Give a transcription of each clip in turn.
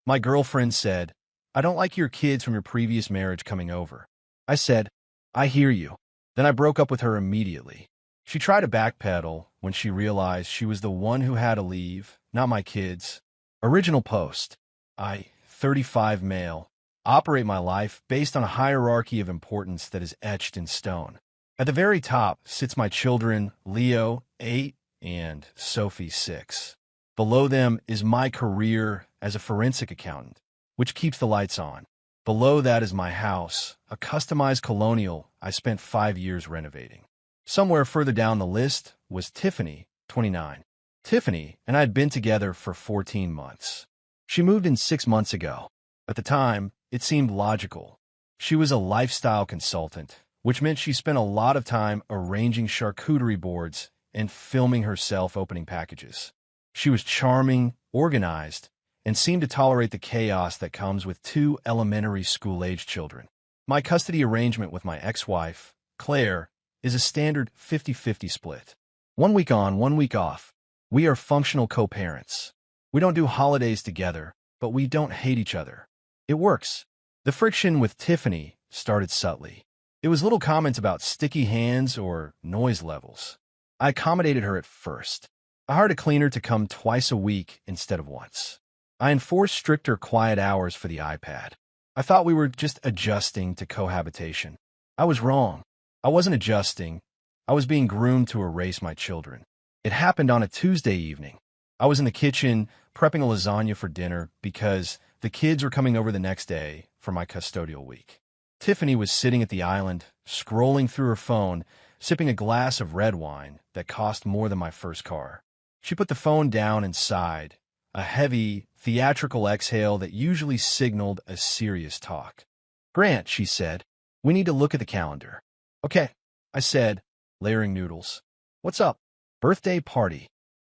My girlfriend said, I don't like your kids from your previous marriage coming over. I said, I hear you. Then I broke up with her immediately. She tried to backpedal when she realized she was the one who had to leave, not my kids. Original post. I, 35 male, operate my life based on a hierarchy of importance that is etched in stone. At the very top sits my children, Leo, 8, and Sophie, 6. Below them is my career as a forensic accountant, which keeps the lights on. Below that is my house, a customized colonial I spent 5 years renovating. Somewhere further down the list was Tiffany, 29. Tiffany and I had been together for 14 months. She moved in 6 months ago. At the time, it seemed logical. She was a lifestyle consultant, which meant she spent a lot of time arranging charcuterie boards and filming herself opening packages. She was charming, organized, and seemed to tolerate the chaos that comes with 2 elementary school-age children. My custody arrangement with my ex-wife, Claire, is a standard 50-50 split. 1 week on, 1 week off. We are functional co-parents. We don't do holidays together, but we don't hate each other. It works. The friction with Tiffany started subtly. It was little comments about sticky hands or noise levels. I accommodated her at first. I hired a cleaner to come twice a week instead of once. I enforced stricter quiet hours for the iPad. I thought we were just adjusting to cohabitation. I was wrong. I wasn't adjusting. I was being groomed to erase my children. It happened on a Tuesday evening. I was in the kitchen prepping a lasagna for dinner because the kids were coming over the next day for my custodial week. Tiffany was sitting at the island, scrolling through her phone, sipping a glass of red wine that cost more than my first car. She put the phone down and sighed, a heavy, theatrical exhale that usually signaled a serious talk. Grant, she said, we need to look at the calendar. Okay, I said, layering noodles. What's up? Birthday party?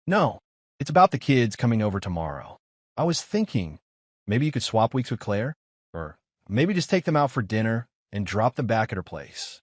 No, it's about the kids coming over tomorrow. I was thinking, maybe you could swap weeks with Claire? Or maybe just take them out for dinner and drop them back at her place.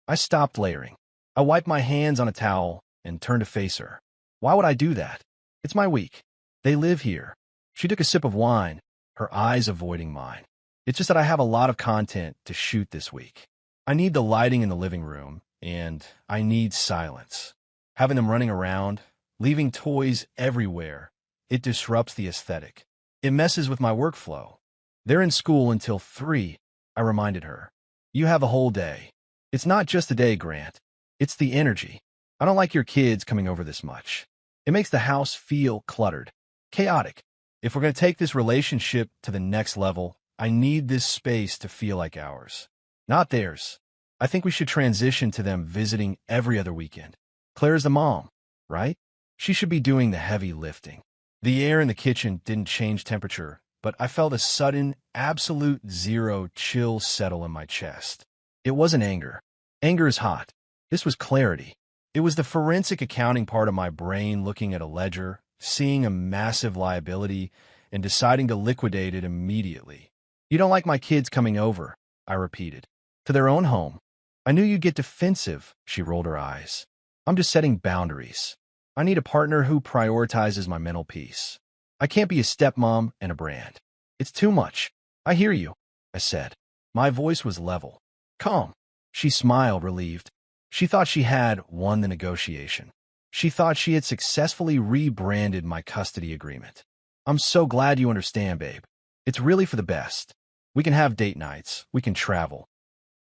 I stopped layering. I wiped my hands on a towel and turned to face her. Why would I do that? It's my week. They live here. She took a sip of wine, her eyes avoiding mine. It's just that I have a lot of content to shoot this week. I need the lighting in the living room, and I need silence. Having them running around, leaving toys everywhere, it disrupts the aesthetic. It messes with my workflow. They're in school until 3, I reminded her. You have a whole day. It's not just a day, Grant. It's the energy. I don't like your kids coming over this much. It makes the house feel cluttered, chaotic. If we're going to take this relationship to the next level, I need this space to feel like ours, not theirs. I think we should transition to them visiting every other weekend. Claire's the mom, right? She should be doing the heavy lifting. The air in the kitchen didn't change temperature, but I felt a sudden, absolute zero chill settle in my chest. It wasn't anger. Anger is hot. This was clarity. It was the forensic accounting part of my brain looking at a ledger, seeing a massive liability, and deciding to liquidate it immediately. You don't like my kids coming over, I repeated. To their own home. I knew you'd get defensive, she rolled her eyes. I'm just setting boundaries. I need a partner who prioritizes my mental peace. I can't be a stepmom and a brand. It's too much. I hear you, I said. My voice was level. Calm. She smiled, relieved. She thought she had won the negotiation. She thought she had successfully rebranded my custody agreement. I'm so glad you understand, babe. It's really for the best. We can have date nights. We can travel.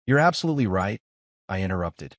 You're absolutely right, I interrupted.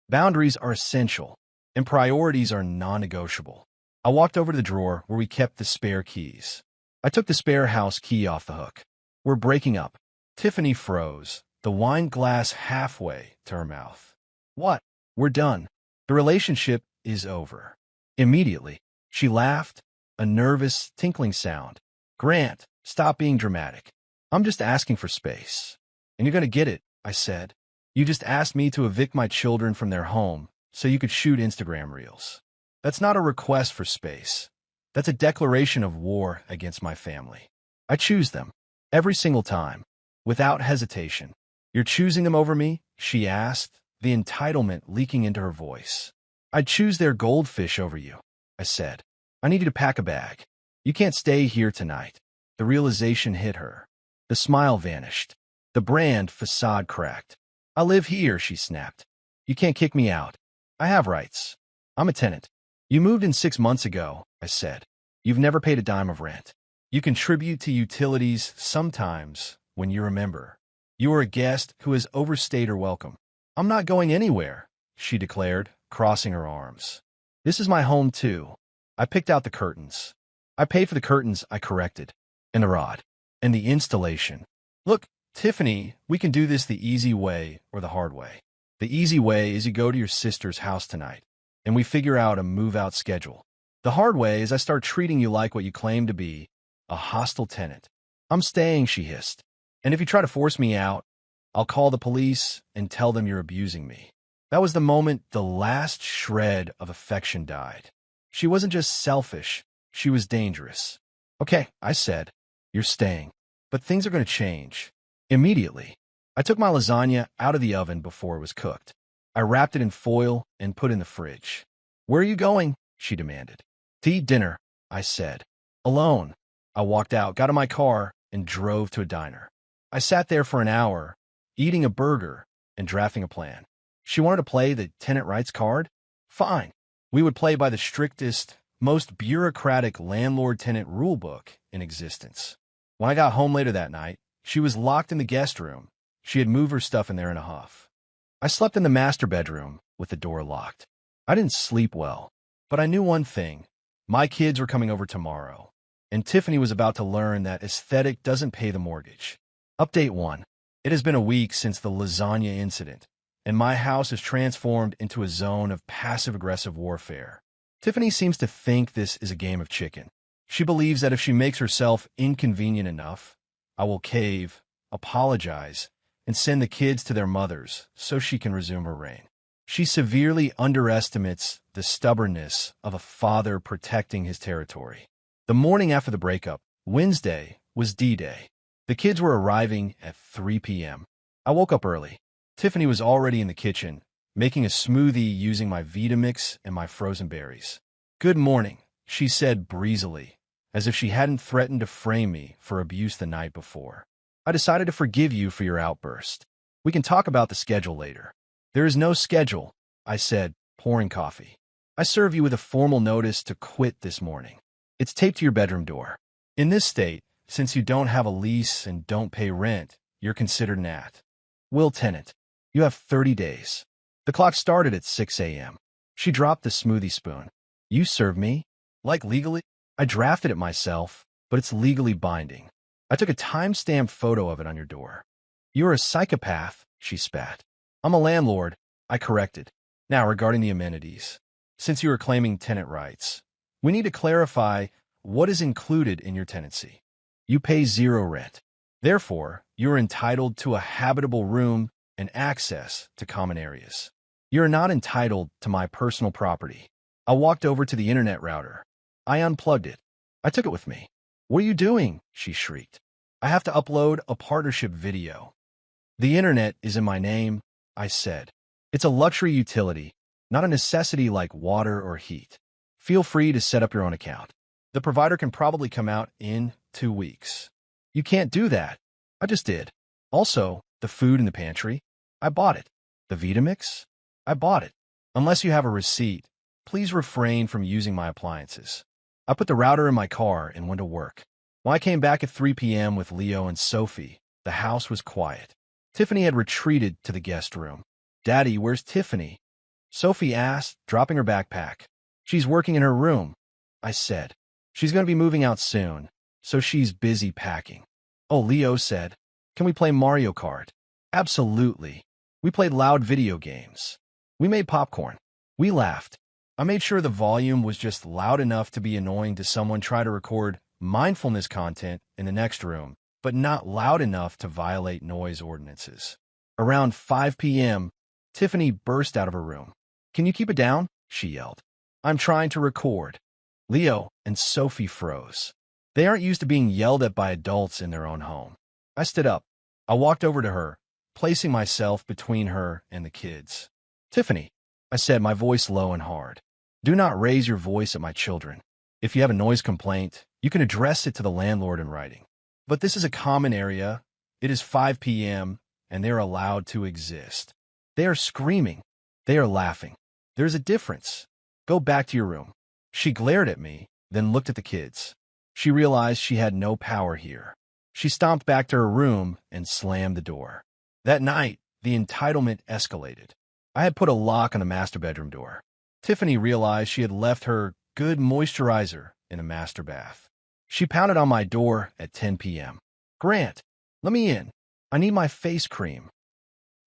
Boundaries are essential, and priorities are non-negotiable. I walked over to the drawer where we kept the spare keys. I took the spare house key off the hook. We're breaking up. Tiffany froze, the wine glass halfway to her mouth. What? We're done. The relationship is over. Immediately, she laughed, a nervous, tinkling sound. Grant, stop being dramatic. I'm just asking for space. And you're going to get it, I said. You just asked me to evict my children from their home so you could shoot Instagram reels. That's not a request for space. That's a declaration of war against my family. I choose them. Every single time. Without hesitation. You're choosing them over me? She asked, the entitlement leaking into her voice. I'd choose their goldfish over you, I said. I need you to pack a bag. You can't stay here tonight. The realization hit her. The smile vanished. The brand facade cracked. I live here, she snapped. You can't kick me out. I have rights. I'm a tenant. You moved in 6 months ago, I said. You've never paid a dime of rent. You contribute to utilities sometimes when you remember. You are a guest who has overstayed her welcome. I'm not going anywhere, she declared, crossing her arms. This is my home, too. I picked out the curtains. I paid for the curtains, I corrected. And the rod. And the installation. Look, Tiffany, we can do this the easy way or the hard way. The easy way is you go to your sister's house tonight, and we figure out a move-out schedule. The hard way is I start treating you like what you claim to be, a hostile tenant. I'm staying, she hissed. And if you try to force me out, I'll call the police and tell them you're abusing me. That was the moment the last shred of affection died. She wasn't just selfish, she was dangerous. Okay, I said, you're staying. But things are going to change. Immediately. I took my lasagna out of the oven before it was cooked. I wrapped it in foil and put it in the fridge. Where are you going? She demanded. To eat dinner, I said. Alone. I walked out, got in my car, and drove to a diner. I sat there for an hour, eating a burger and drafting a plan. She wanted to play the tenant rights card? Fine. We would play by the strictest, most bureaucratic landlord-tenant rulebook in existence. When I got home later that night, she was locked in the guest room. She had moved her stuff in there in a huff. I slept in the master bedroom with the door locked. I didn't sleep well, but I knew one thing. My kids were coming over tomorrow, and Tiffany was about to learn that aesthetic doesn't pay the mortgage. Update 1. It has been a week since the lasagna incident, and my house is transformed into a zone of passive-aggressive warfare. Tiffany seems to think this is a game of chicken. She believes that if she makes herself inconvenient enough, I will cave, apologize, and send the kids to their mothers so she can resume her reign. She severely underestimates the stubbornness of a father protecting his territory. The morning after the breakup, Wednesday, was D-Day. The kids were arriving at 3 p.m. I woke up early. Tiffany was already in the kitchen, making a smoothie using my Vitamix and my frozen berries. Good morning, she said breezily, as if she hadn't threatened to frame me for abuse the night before. I decided to forgive you for your outburst. We can talk about the schedule later. There is no schedule, I said, pouring coffee. I serve you with a formal notice to quit this morning. It's taped to your bedroom door. In this state, since you don't have a lease and don't pay rent, you're considered an at-will tenant. You have 30 days. The clock started at 6 a.m. She dropped the smoothie spoon. You serve me? Like legally? I drafted it myself, but it's legally binding. I took a time-stamped photo of it on your door. You're a psychopath, she spat. I'm a landlord, I corrected. Now, regarding the amenities. Since you are claiming tenant rights, we need to clarify what is included in your tenancy. You pay 0 rent. Therefore, you are entitled to a habitable room and access to common areas. You are not entitled to my personal property. I walked over to the internet router. I unplugged it. I took it with me. What are you doing? She shrieked. I have to upload a partnership video. The internet is in my name, I said. It's a luxury utility, not a necessity like water or heat. Feel free to set up your own account. The provider can probably come out in 2 weeks. You can't do that. I just did. Also, the food in the pantry, I bought it. The Vitamix, I bought it. Unless you have a receipt, please refrain from using my appliances. I put the router in my car and went to work. When I came back at 3 p.m. with Leo and Sophie, the house was quiet. Tiffany had retreated to the guest room. Daddy, where's Tiffany? Sophie asked, dropping her backpack. She's working in her room, I said. She's going to be moving out soon, so she's busy packing. Oh, Leo said, can we play Mario Kart? Absolutely. We played loud video games. We made popcorn. We laughed. I made sure the volume was just loud enough to be annoying to someone trying to record mindfulness content in the next room, but not loud enough to violate noise ordinances. Around 5 p.m., Tiffany burst out of her room. Can you keep it down? She yelled. I'm trying to record. Leo and Sophie froze. They aren't used to being yelled at by adults in their own home. I stood up. I walked over to her, placing myself between her and the kids. Tiffany, I said, my voice low and hard. Do not raise your voice at my children. If you have a noise complaint, you can address it to the landlord in writing. But this is a common area. It is 5 p.m., and they are allowed to exist. They are screaming. They are laughing. There's a difference. Go back to your room. She glared at me, then looked at the kids. She realized she had no power here. She stomped back to her room and slammed the door. That night, the entitlement escalated. I had put a lock on the master bedroom door. Tiffany realized she had left her good moisturizer in the master bath. She pounded on my door at 10 p.m. "Grant, let me in. I need my face cream."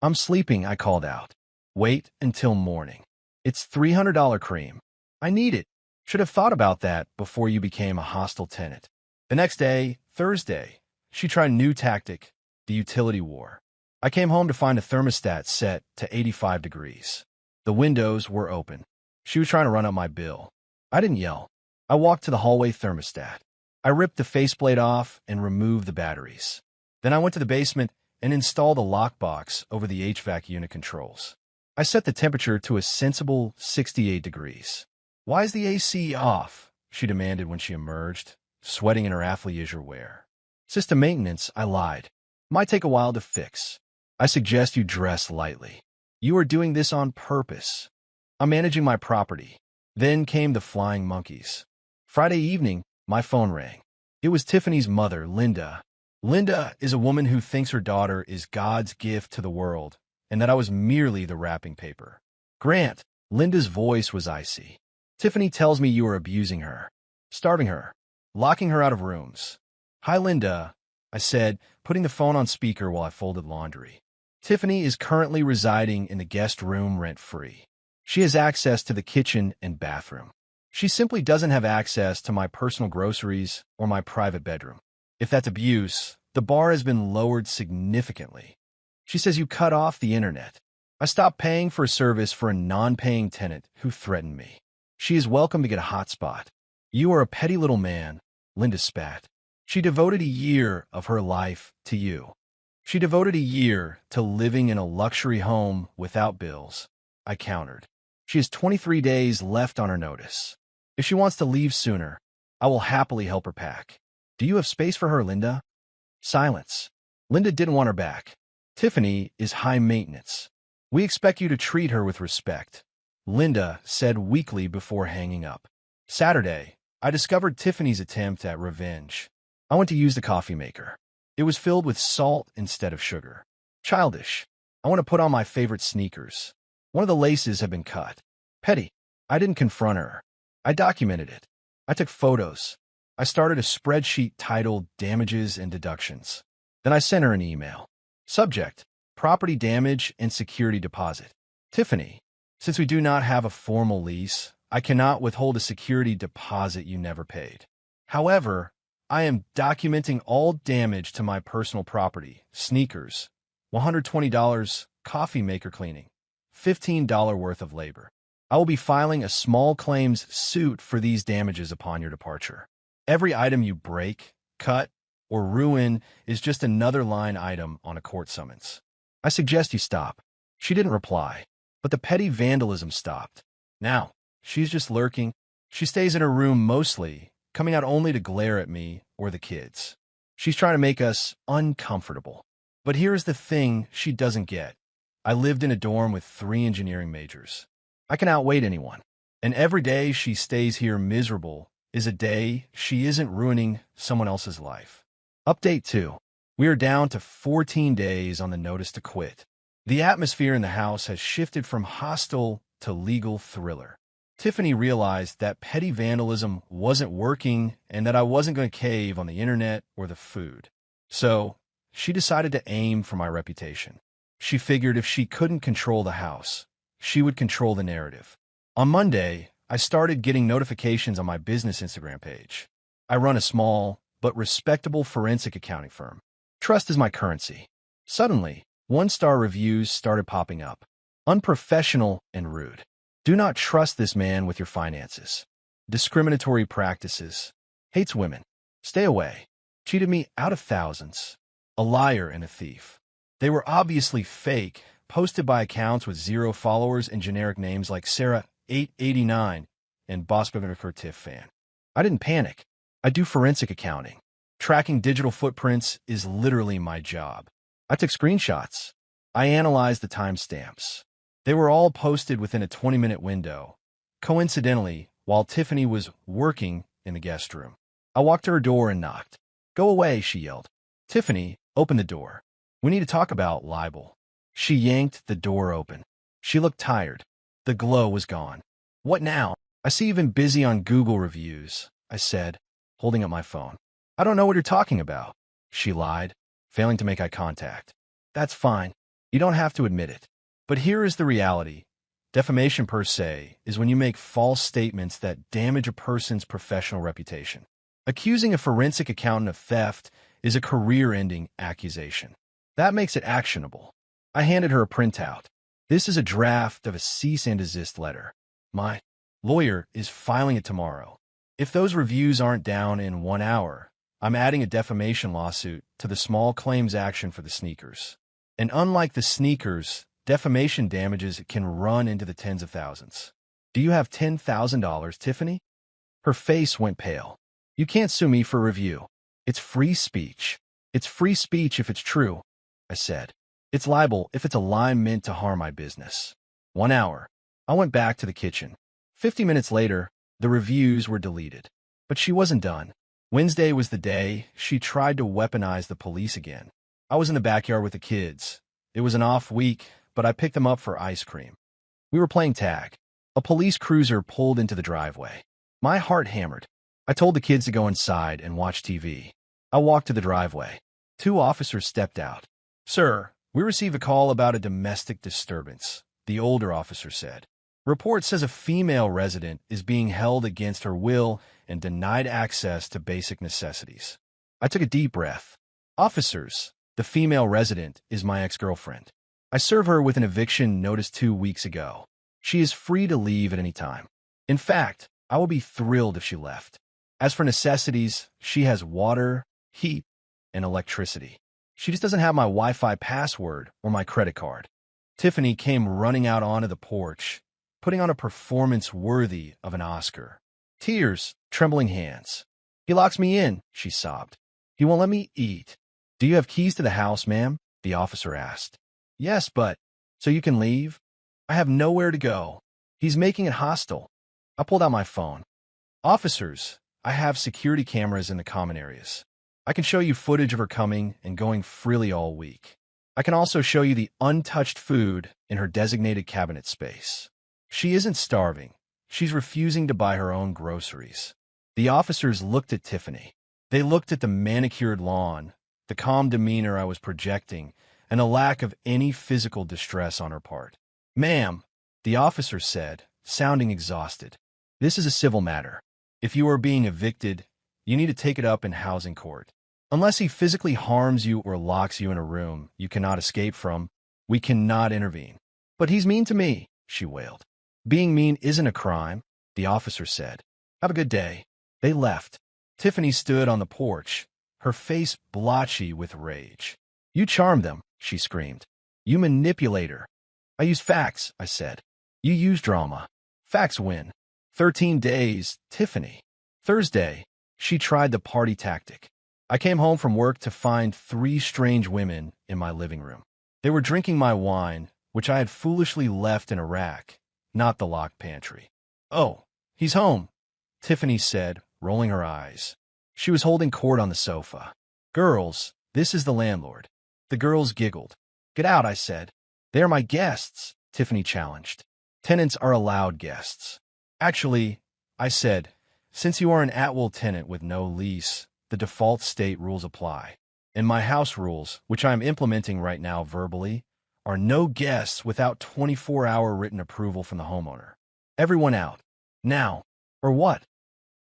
"I'm sleeping," I called out. "Wait until morning. It's $300 cream. I need it. Should have thought about that before you became a hostile tenant." The next day, Thursday, she tried a new tactic, the utility war. I came home to find a thermostat set to 85 degrees. The windows were open. She was trying to run up my bill. I didn't yell. I walked to the hallway thermostat. I ripped the faceplate off and removed the batteries. Then I went to the basement and installed a lockbox over the HVAC unit controls. I set the temperature to a sensible 68 degrees. "Why is the AC off?" she demanded when she emerged, sweating in her athleisure wear. "System maintenance," I lied. "Might take a while to fix. I suggest you dress lightly. You are doing this on purpose." I'm managing my property. Then came the flying monkeys. Friday evening, my phone rang. It was Tiffany's mother, Linda. Linda is a woman who thinks her daughter is God's gift to the world, and that I was merely the wrapping paper. "Grant," Linda's voice was icy. "Tiffany tells me you are abusing her, starving her, locking her out of rooms." "Hi, Linda," I said, putting the phone on speaker while I folded laundry. "Tiffany is currently residing in the guest room rent-free. She has access to the kitchen and bathroom. She simply doesn't have access to my personal groceries or my private bedroom. If that's abuse, the bar has been lowered significantly. She says you cut off the internet. I stopped paying for a service for a non-paying tenant who threatened me. She is welcome to get a hotspot. You are a petty little man," Linda spat. "She devoted a year of her life to you. She devoted a year to living in a luxury home without bills," I countered. "She has 23 days left on her notice. If she wants to leave sooner, I will happily help her pack. Do you have space for her, Linda?" Silence. Linda didn't want her back. "Tiffany is high maintenance. We expect you to treat her with respect," Linda said weakly before hanging up. Saturday, I discovered Tiffany's attempt at revenge. I went to use the coffee maker. It was filled with salt instead of sugar. Childish. I want to put on my favorite sneakers. One of the laces had been cut. Petty. I didn't confront her. I documented it. I took photos. I started a spreadsheet titled Damages and Deductions. Then I sent her an email. Subject: Property damage and security deposit. Tiffany, since we do not have a formal lease, I cannot withhold a security deposit you never paid. However, I am documenting all damage to my personal property, sneakers, $120, coffee maker cleaning, $15 worth of labor. I will be filing a small claims suit for these damages upon your departure. Every item you break, cut, or ruin is just another line item on a court summons. I suggest you stop. She didn't reply, but the petty vandalism stopped. Now, she's just lurking. She stays in her room mostly, coming out only to glare at me or the kids. She's trying to make us uncomfortable. But here's the thing she doesn't get. I lived in a dorm with 3 engineering majors. I can outweight anyone. And every day she stays here miserable is a day she isn't ruining someone else's life. Update 2. We are down to 14 days on the notice to quit. The atmosphere in the house has shifted from hostile to legal thriller. Tiffany realized that petty vandalism wasn't working and that I wasn't going to cave on the internet or the food. So, she decided to aim for my reputation. She figured if she couldn't control the house, she would control the narrative. On Monday, I started getting notifications on my business Instagram page. I run a small but respectable forensic accounting firm. Trust is my currency. Suddenly, 1-star reviews started popping up. Unprofessional and rude. Do not trust this man with your finances. Discriminatory practices. Hates women. Stay away. Cheated me out of thousands. A liar and a thief. They were obviously fake, posted by accounts with 0 followers and generic names like Sarah889 and Boss Tiff fan. I didn't panic. I do forensic accounting. Tracking digital footprints is literally my job. I took screenshots. I analyzed the timestamps. They were all posted within a 20-minute window. Coincidentally, while Tiffany was working in the guest room, I walked to her door and knocked. "Go away," she yelled. "Tiffany, open the door. We need to talk about libel." She yanked the door open. She looked tired. The glow was gone. "What now? I see you've been busy on Google reviews," I said, holding up my phone. "I don't know what you're talking about," she lied, failing to make eye contact. "That's fine. You don't have to admit it. But here is the reality. Defamation per se is when you make false statements that damage a person's professional reputation. Accusing a forensic accountant of theft is a career-ending accusation. That makes it actionable." I handed her a printout. "This is a draft of a cease and desist letter. My lawyer is filing it tomorrow. If those reviews aren't down in 1 hour, I'm adding a defamation lawsuit to the small claims action for the sneakers. And unlike the sneakers, defamation damages can run into the tens of thousands. Do you have $10,000, Tiffany?" Her face went pale. "You can't sue me for review. It's free speech." "It's free speech if it's true," I said. "It's libel if it's a lie meant to harm my business." 1 hour. I went back to the kitchen. 50 minutes later, the reviews were deleted. But she wasn't done. Wednesday was the day she tried to weaponize the police again. I was in the backyard with the kids. It was an off week, but I picked them up for ice cream. We were playing tag. A police cruiser pulled into the driveway. My heart hammered. I told the kids to go inside and watch TV. I walked to the driveway. 2 officers stepped out. "Sir, we received a call about a domestic disturbance," the older officer said. "Report says a female resident is being held against her will and denied access to basic necessities." I took a deep breath. "Officers, the female resident is my ex-girlfriend. I served her with an eviction notice 2 weeks ago. She is free to leave at any time. In fact, I will be thrilled if she left. As for necessities, she has water, heat, and electricity. She just doesn't have my Wi-Fi password or my credit card." Tiffany came running out onto the porch, putting on a performance worthy of an Oscar. Tears, trembling hands. "He locks me in," she sobbed. "He won't let me eat." "Do you have keys to the house, ma'am?" the officer asked. "Yes, but..." "So you can leave?" "I have nowhere to go. He's making it hostile." I pulled out my phone. "Officers, I have security cameras in the common areas. I can show you footage of her coming and going freely all week. I can also show you the untouched food in her designated cabinet space. She isn't starving. She's refusing to buy her own groceries." The officers looked at Tiffany. They looked at the manicured lawn, the calm demeanor I was projecting, and a lack of any physical distress on her part. "Ma'am," the officer said, sounding exhausted, "this is a civil matter. If you are being evicted, you need to take it up in housing court. Unless he physically harms you or locks you in a room you cannot escape from, we cannot intervene." "But he's mean to me," she wailed. "Being mean isn't a crime," the officer said. "Have a good day." They left. Tiffany stood on the porch, her face blotchy with rage. "You charmed them," she screamed. "You manipulator." "I use facts," I said. "You use drama. Facts win." 13 days, Tiffany. Thursday, she tried the party tactic. I came home from work to find 3 strange women in my living room. They were drinking my wine, which I had foolishly left in a rack, not the locked pantry. "Oh, he's home," Tiffany said, rolling her eyes. She was holding court on the sofa. "Girls, this is the landlord." The girls giggled. "Get out," I said. "They are my guests," Tiffany challenged. "Tenants are allowed guests." "Actually," I said, "since you are an at-will tenant with no lease, the default state rules apply. And my house rules, which I am implementing right now verbally, are no guests without 24-hour written approval from the homeowner. Everyone out. Now. Or what?"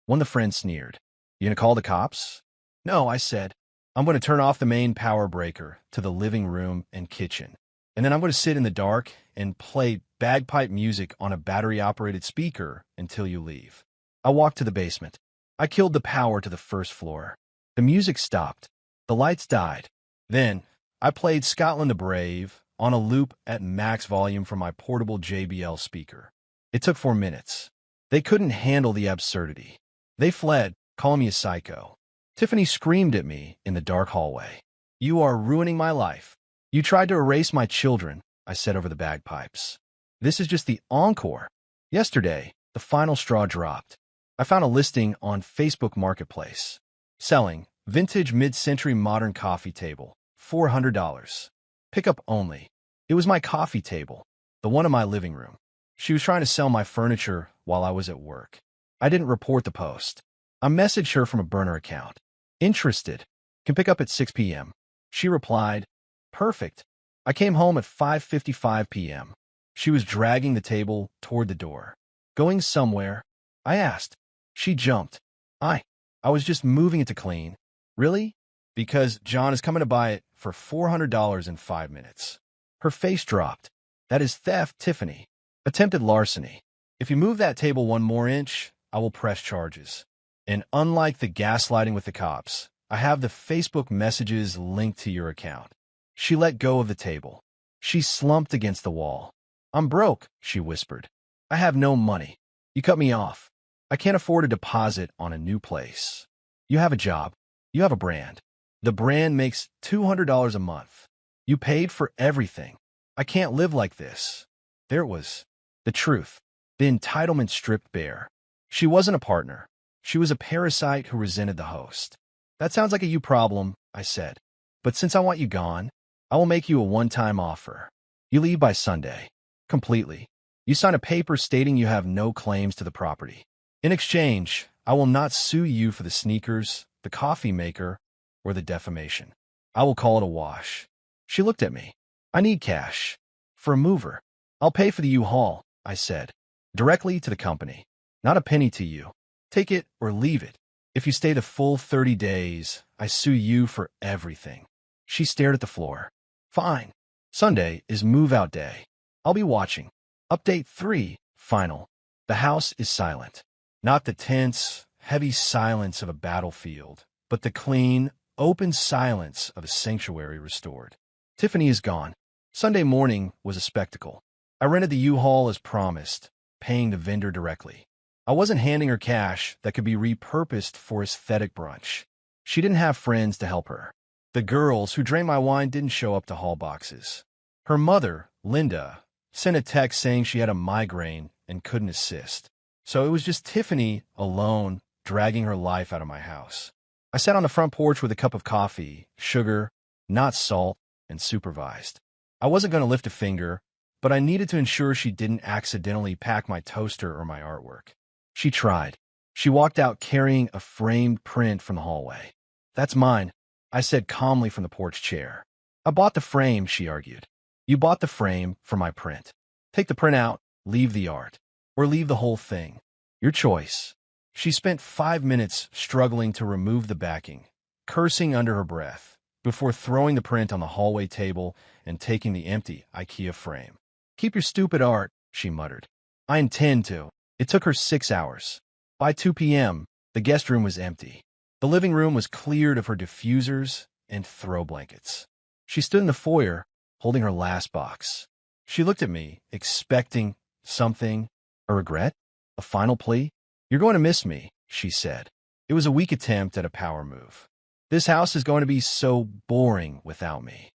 One of the friends sneered. "You gonna call the cops?" "No," I said. "I'm going to turn off the main power breaker to the living room and kitchen. And then I'm going to sit in the dark and play bagpipe music on a battery-operated speaker until you leave." I walked to the basement. I killed the power to the first floor. The music stopped. The lights died. Then, I played Scotland the Brave on a loop at max volume from my portable JBL speaker. It took 4 minutes. They couldn't handle the absurdity. They fled, calling me a psycho. Tiffany screamed at me in the dark hallway. You are ruining my life. You tried to erase my children, I said over the bagpipes. This is just the encore. Yesterday, the final straw dropped. I found a listing on Facebook Marketplace. Selling vintage mid-century modern coffee table, $400. Pickup only. It was my coffee table, the one in my living room. She was trying to sell my furniture while I was at work. I didn't report the post. I messaged her from a burner account. Interested. Can pick up at 6 p.m. She replied, perfect. I came home at 5:55 p.m. She was dragging the table toward the door. Going somewhere? I asked. She jumped. I was just moving it to clean. Really? Because John is coming to buy it for $400 in 5 minutes. Her face dropped. That is theft, Tiffany. Attempted larceny. If you move that table 1 more inch, I will press charges. And unlike the gaslighting with the cops, I have the Facebook messages linked to your account. She let go of the table. She slumped against the wall. I'm broke, she whispered. I have no money. You cut me off. I can't afford a deposit on a new place. You have a job. You have a brand. The brand makes $200 a month. You paid for everything. I can't live like this. There it was. The truth. The entitlement stripped bare. She wasn't a partner. She was a parasite who resented the host. That sounds like a you problem, I said. But since I want you gone, I will make you a one-time offer. You leave by Sunday. Completely. You sign a paper stating you have no claims to the property. In exchange, I will not sue you for the sneakers, the coffee maker, or the defamation. I will call it a wash. She looked at me. I need cash. For a mover. I'll pay for the U-Haul, I said. Directly to the company. Not a penny to you. Take it or leave it. If you stay the full 30 days, I sue you for everything. She stared at the floor. Fine. Sunday is move-out day. I'll be watching. Update 3, final. The house is silent. Not the tense, heavy silence of a battlefield, but the clean, open silence of a sanctuary restored. Tiffany is gone. Sunday morning was a spectacle. I rented the U-Haul as promised, paying the vendor directly. I wasn't handing her cash that could be repurposed for aesthetic brunch. She didn't have friends to help her. The girls who drank my wine didn't show up to haul boxes. Her mother, Linda, sent a text saying she had a migraine and couldn't assist. So it was just Tiffany, alone, dragging her life out of my house. I sat on the front porch with a cup of coffee, sugar, not salt, and supervised. I wasn't going to lift a finger, but I needed to ensure she didn't accidentally pack my toaster or my artwork. She tried. She walked out carrying a framed print from the hallway. That's mine, I said calmly from the porch chair. I bought the frame, she argued. You bought the frame for my print. Take the print out, leave the art, or leave the whole thing. Your choice. She spent 5 minutes struggling to remove the backing, cursing under her breath, before throwing the print on the hallway table and taking the empty IKEA frame. Keep your stupid art, she muttered. I intend to. It took her 6 hours. By 2 p.m., the guest room was empty. The living room was cleared of her diffusers and throw blankets. She stood in the foyer, holding her last box. She looked at me, expecting something. A regret? A final plea? You're going to miss me, she said. It was a weak attempt at a power move. This house is going to be so boring without me.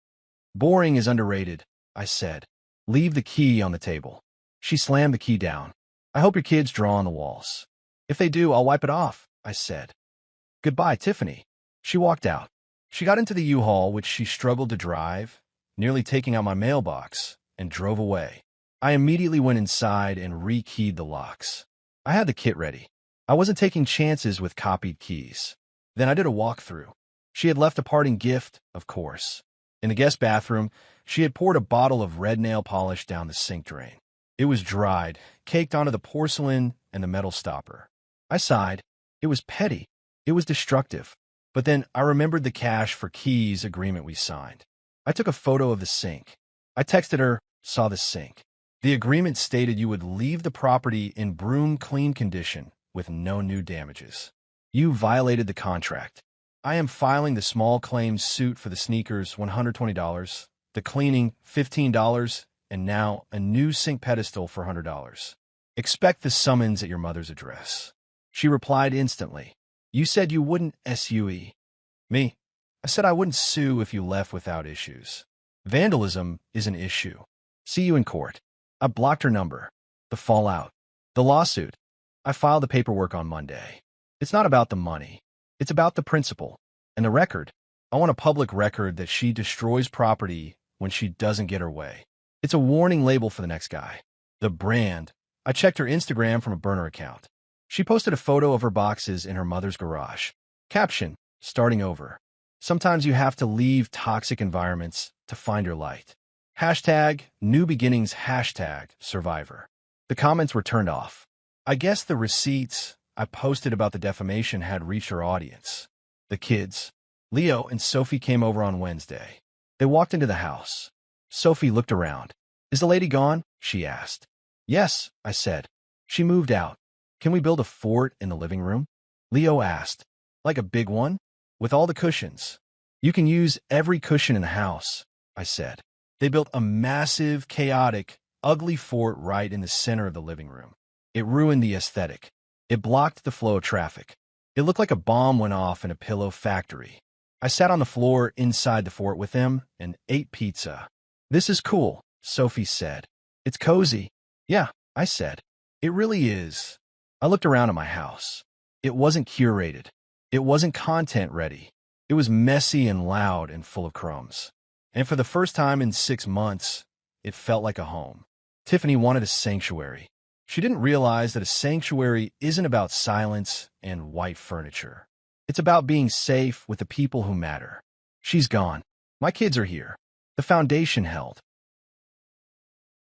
Boring is underrated, I said. Leave the key on the table. She slammed the key down. I hope your kids draw on the walls. If they do, I'll wipe it off, I said. Goodbye, Tiffany. She walked out. She got into the U-Haul, which she struggled to drive, nearly taking out my mailbox, and drove away. I immediately went inside and rekeyed the locks. I had the kit ready. I wasn't taking chances with copied keys. Then I did a walkthrough. She had left a parting gift, of course. In the guest bathroom, she had poured a bottle of red nail polish down the sink drain. It was dried, caked onto the porcelain and the metal stopper. I sighed. It was petty. It was destructive. But then I remembered the cash for keys agreement we signed. I took a photo of the sink. I texted her, saw the sink. The agreement stated you would leave the property in broom-clean condition with no new damages. You violated the contract. I am filing the small claims suit for the sneakers, $120, the cleaning, $15, and now a new sink pedestal for $100. Expect the summons at your mother's address. She replied instantly. You said you wouldn't sue me. I said I wouldn't sue if you left without issues. Vandalism is an issue. See you in court. I blocked her number. The fallout. The lawsuit. I filed the paperwork on Monday. It's not about the money. It's about the principle. And the record. I want a public record that she destroys property when she doesn't get her way. It's a warning label for the next guy. The brand. I checked her Instagram from a burner account. She posted a photo of her boxes in her mother's garage. Caption, starting over. Sometimes you have to leave toxic environments to find your light. Hashtag, new beginnings, hashtag, survivor. The comments were turned off. I guess the receipts I posted about the defamation had reached her audience. The kids, Leo and Sophie, came over on Wednesday. They walked into the house. Sophie looked around. Is the lady gone? She asked. Yes, I said. She moved out. Can we build a fort in the living room? Leo asked. Like a big one? With all the cushions. You can use every cushion in the house, I said. They built a massive, chaotic, ugly fort right in the center of the living room. It ruined the aesthetic. It blocked the flow of traffic. It looked like a bomb went off in a pillow factory. I sat on the floor inside the fort with them and ate pizza. This is cool, Sophie said. It's cozy. Yeah, I said. It really is. I looked around at my house. It wasn't curated. It wasn't content ready. It was messy and loud and full of crumbs. And for the first time in 6 months, it felt like a home. Tiffany wanted a sanctuary. She didn't realize that a sanctuary isn't about silence and white furniture. It's about being safe with the people who matter. She's gone. My kids are here. The foundation held.